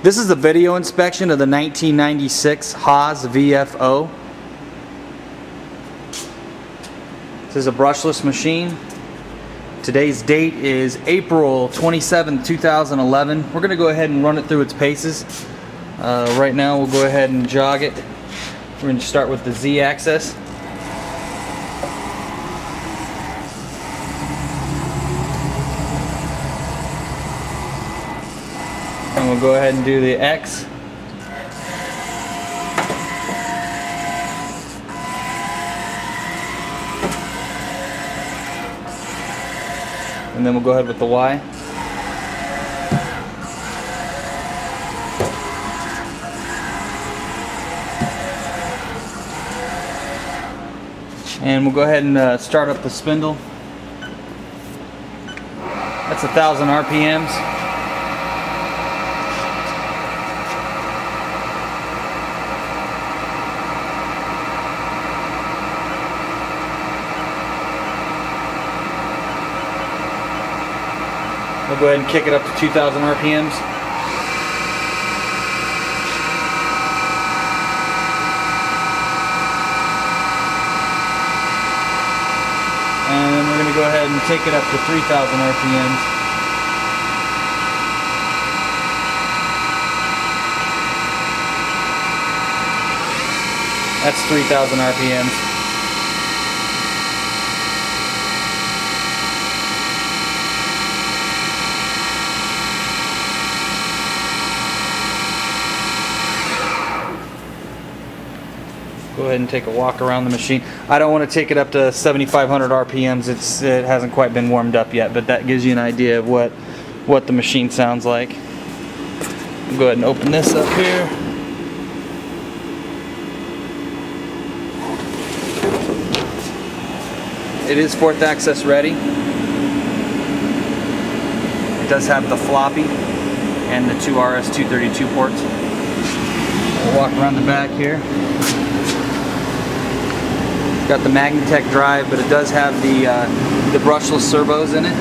This is a video inspection of the 1996 Haas VF0. This is a brushless machine. Today's date is April 27, 2011. We're going to go ahead and run it through its paces. Right now we'll go ahead and jog it. We're going to start with the Z axis. And we'll go ahead and do the X. And then we'll go ahead with the Y. And we'll go ahead and start up the spindle. That's 1,000 RPMs. We'll go ahead and kick it up to 2,000 RPMs. And then we're going to go ahead and take it up to 3,000 RPMs. That's 3,000 RPMs. Go ahead and take a walk around the machine. I don't want to take it up to 7,500 RPMs. It hasn't quite been warmed up yet, but that gives you an idea of what the machine sounds like. I'll go ahead and open this up here. It is fourth access ready. It does have the floppy and the two RS-232 ports. We'll walk around the back here. Got the Magnetech drive, but it does have the brushless servos in it.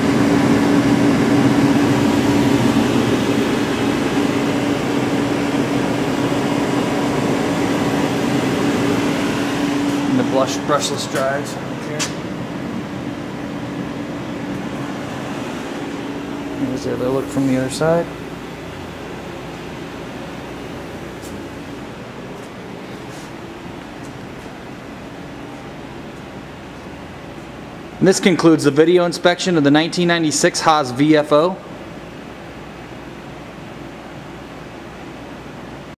And the brushless drives here. Here's the other look from the other side. And this concludes the video inspection of the 1996 Haas VF0.